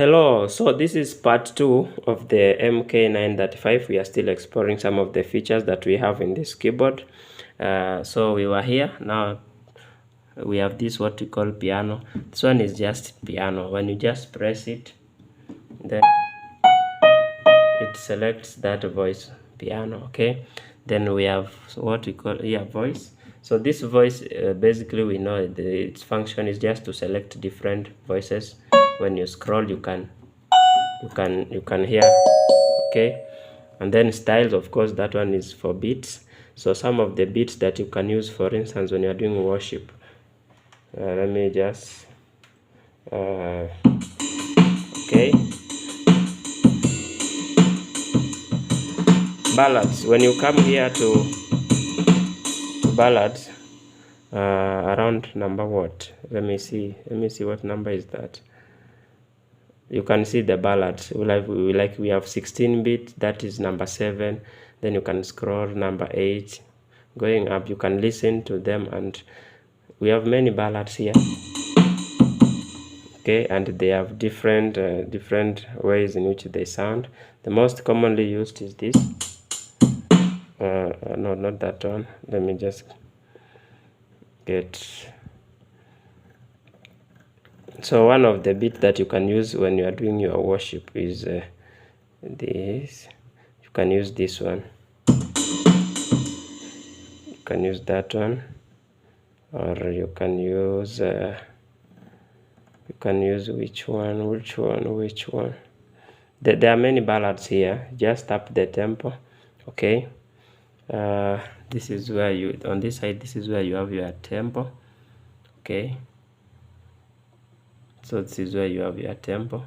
Hello, so this is part 2 of the Mk-935. We are still exploring some of the features that we have in this keyboard. So we were here, now we have this what we call piano. This one is just piano. When you just press it, then it selects that voice, piano, okay? Then we have what we call here voice. So this voice, basically we know its function is just to select different voices. When you scroll, you can hear, okay? And then styles, of course, that one is for beats. So some of the beats that you can use, for instance, when you're doing worship, let me just okay, ballads. When you come here to ballads, around number what, let me see what number is that. You can see the ballads. We have 16-bit, that is number 7. Then you can scroll number 8. Going up, you can listen to them, and we have many ballads here. Okay, and they have different ways in which they sound. The most commonly used is this. No, not that one. Let me just get. So one of the beats that you can use when you are doing your worship is this. You can use this one. You can use that one, or you can use which one? There are many ballads here. Just up the tempo, okay? This is where you, on this side, this is where you have your tempo, okay? So this is where you have your tempo.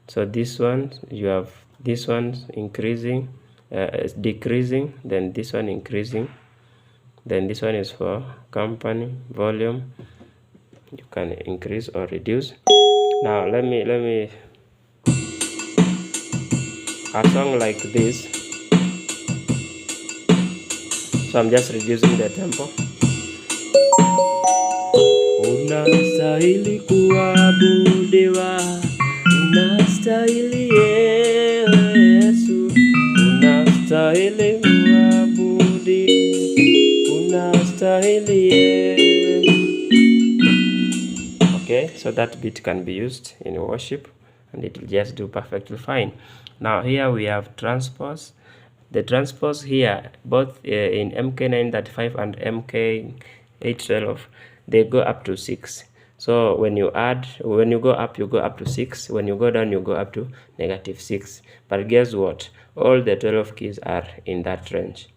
So this one, you have this one increasing, decreasing, then this one increasing, then this one is for company volume. You can increase or reduce. Now let me a song like this. So I'm just reducing the tempo. Unastahili kuabudiwa, unastahili Yesu, unastahili kuabudiwa, unastahili Yesu. Okay, so that beat can be used in worship, and it will just do perfectly fine. Now here we have transpose. The transpose here, both in Mk-935 and Mk-812, they go up to 6. So when you go up, you go up to 6. When you go down, you go up to -6. But guess what? All the 12 keys are in that range,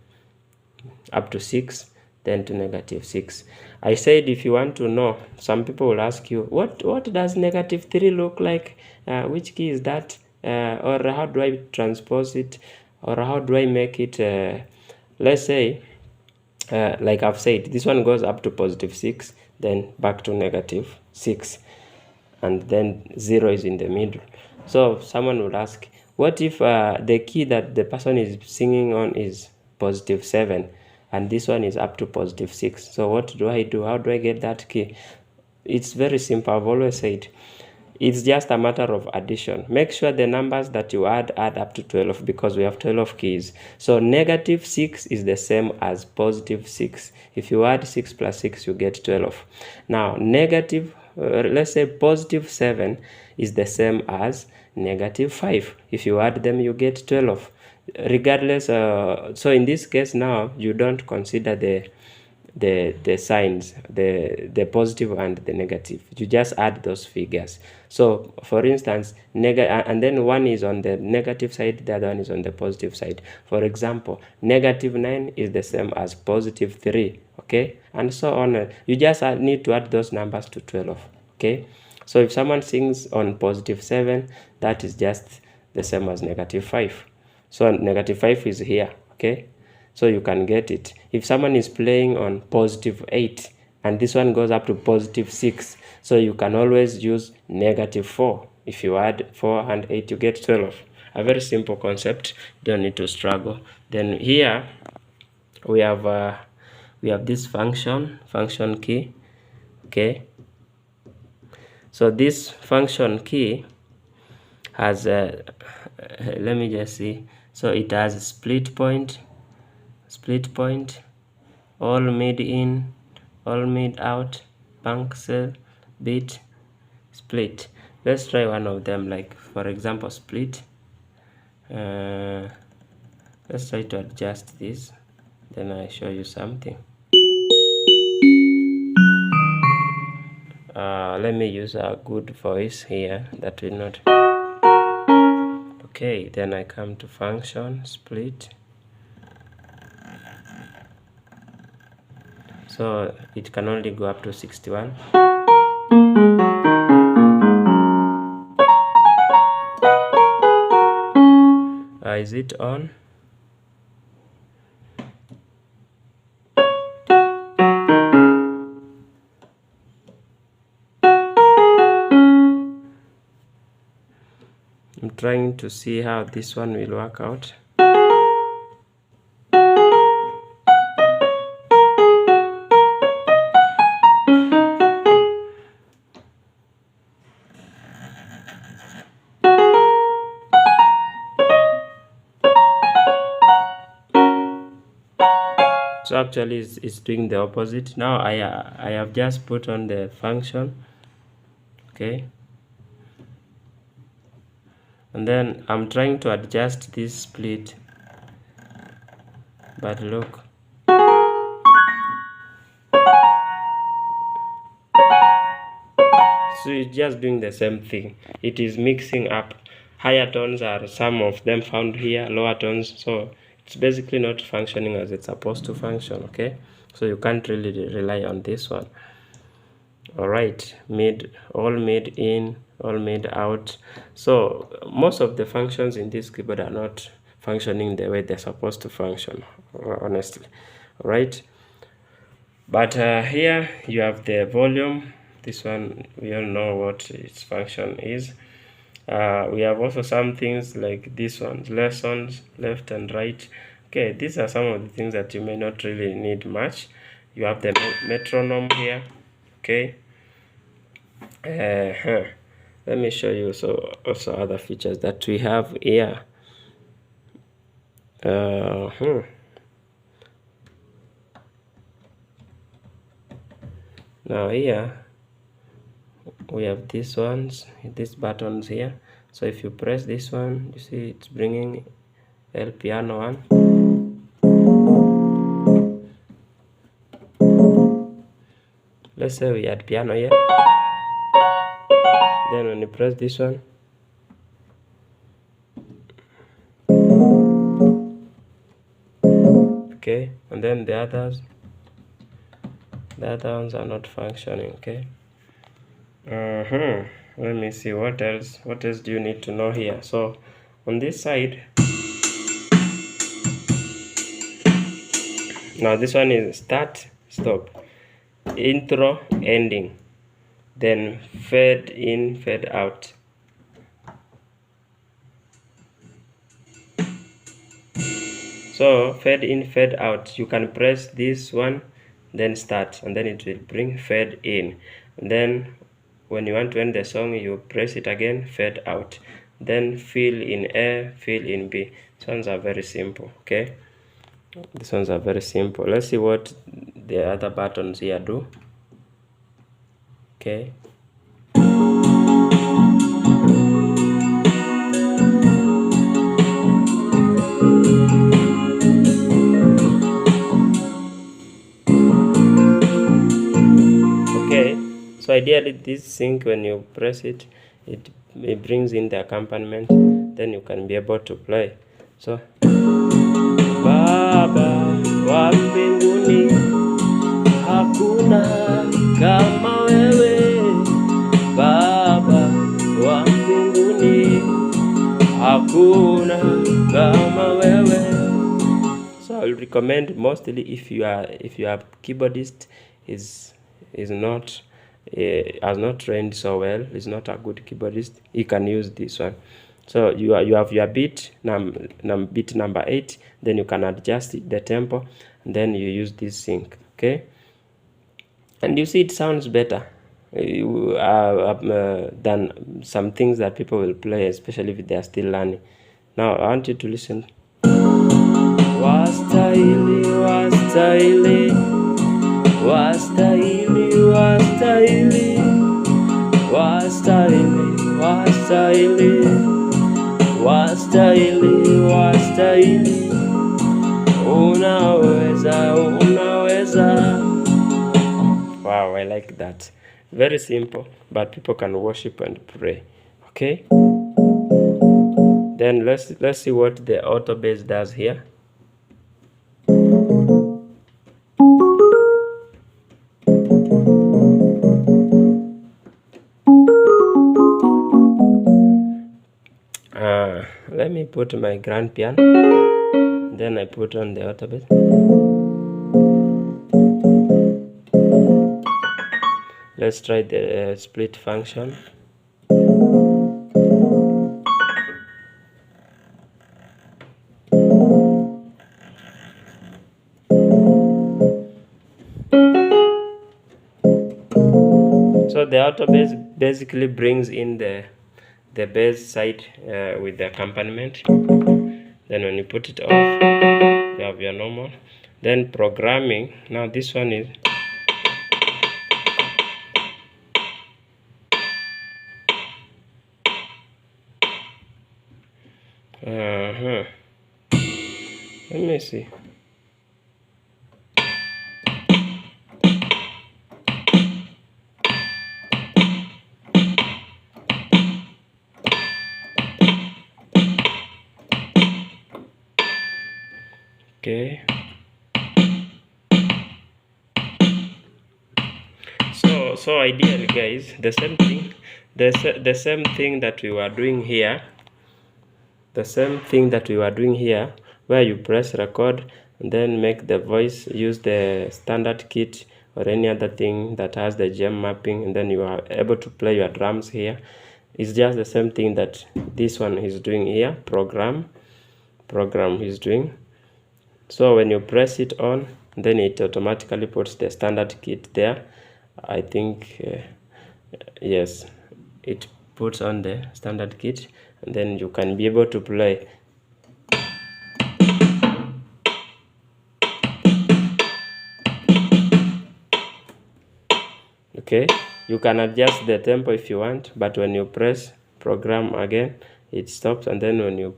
up to 6, then to -6. I said if you want to know, some people will ask you, what does -3 look like? Which key is that? Or how do I transpose it? Or how do I make it? Let's say, like I've said, this one goes up to +6, then back to -6, and then 0 is in the middle. So someone will ask, what if the key that the person is singing on is +7, and this one is up to +6? So what do I do? How do I get that key? It's very simple. I've always said it's just a matter of addition. Make sure the numbers that you add up to 12, because we have 12 keys. So -6 is the same as +6. If you add 6 plus 6, you get 12. Now let's say +7 is the same as -5. If you add them, you get 12. Regardless, so in this case now, you don't consider the signs, the positive and the negative. You just add those figures. So for instance, and then one is on the negative side, the other one is on the positive side. For example, -9 is the same as +3, okay, and so on. You just need to add those numbers to 12, okay? So if someone sings on +7, that is just the same as -5. So -5 is here, okay? So you can get it. If someone is playing on +8 and this one goes up to +6, so you can always use -4. If you add 4 and 8, you get 12. A very simple concept. You don't need to struggle. Then here we have this function key, okay? So this function key has let me just see. So it has split point, all mid in, all mid out, bank cell, bit, split. Let's try one of them, like for example split. Let's try to adjust this, then I show you something. Let me use a good voice here that will not. Okay, then I come to function split. So it can only go up to 61. Is it on? I'm trying to see how this one will work out. So actually it's doing the opposite. Now I have just put on the function, okay, and then I'm trying to adjust this split, but look, so it's just doing the same thing. It is mixing up. Higher tones are some of them found here, lower tones, so it's basically not functioning as it's supposed to function. Okay, so you can't really rely on this one. All right, all mid in, all mid out. So most of the functions in this keyboard are not functioning the way they're supposed to function, honestly. All right, but here you have the volume. This one, we all know what its function is. We have also some things like this one, lessons, left and right. Okay, these are some of the things that you may not really need much. You have the metronome here. Okay, let me show you also other features that we have here. Now here we have these buttons here. So if you press this one, you see it's bringing El Piano on. Let's say we add piano here. Then when you press this one, okay, and then the other ones are not functioning. Okay. Let me see what else do you need to know here. So on this side, now this one is start, stop, intro, ending, then fade in, fade out. So fade in, fade out, you can press this one, then start, and then it will bring fade in. And then when you want to end the song, you press it again, fade out, then fill in A, fill in B. These ones are very simple. Okay, these ones are very simple. Let's see what the other buttons here do. Okay, so ideally this sync, when you press it, it brings in the accompaniment, then you can be able to play. So Baba wa mbinguni, hakuna kama wewe. Baba wa mbinguni, hakuna kama wewe. So I'll recommend mostly if you are keyboardist is not has not trained so well, is not a good keyboardist, you can use this one. So you have your beat beat number 8, then you can adjust the tempo, and then you use this sync. Okay, and you see it sounds better. than some things that people will play, especially if they are still learning. Now I want you to listen. Wastahili, wastahili, wastahili, wastahili, wastahili, wastahili, wastahili, wastahili, unaweza, unaweza. Wow, I like that. Very simple, but people can worship and pray. Okay. Then let's see what the auto bass does here. Let me put my grand piano. Then I put on the auto bass. Let's try the split function. So the auto bass basically brings in the bass side with the accompaniment. Then when you put it off, you have your normal. Then programming. Now this one is let me see. Okay. So ideally, guys, the same thing that we were doing here, where you press record and then make the voice, use the standard kit or any other thing that has the gem mapping, and then you are able to play your drums here. It's just the same thing that this one is doing here. Program is doing. So when you press it on, then it automatically puts the standard kit there. I think yes, it puts on the standard kit, and then you can be able to play. Okay, you can adjust the tempo if you want, but when you press program again, it stops, and then when you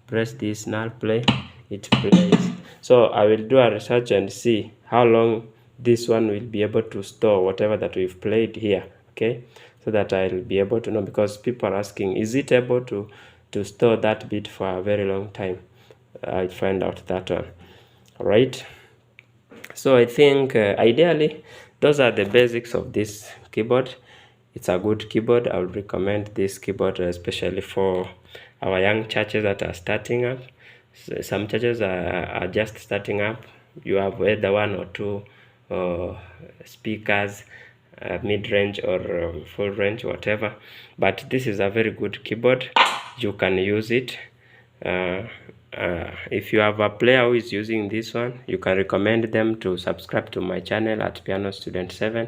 press this null play, it plays. So I will do a research and see how long this one will be able to store whatever that we've played here. Okay, so that I'll be able to know, because people are asking, is it able to store that bit for a very long time? I'll find out that one. All right. So I think ideally those are the basics of this keyboard. It's a good keyboard. I would recommend this keyboard especially for our young churches that are starting up. So some churches are just starting up. You have either one or two speakers, mid-range or full range, whatever. But this is a very good keyboard. You can use it. If you have a player who is using this one, you can recommend them to subscribe to my channel at Piano Student 7,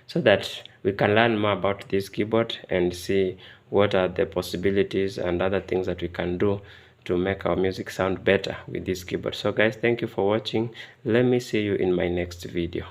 so that we can learn more about this keyboard and see what are the possibilities and other things that we can do to make our music sound better with this keyboard. So guys, thank you for watching. Let me see you in my next video.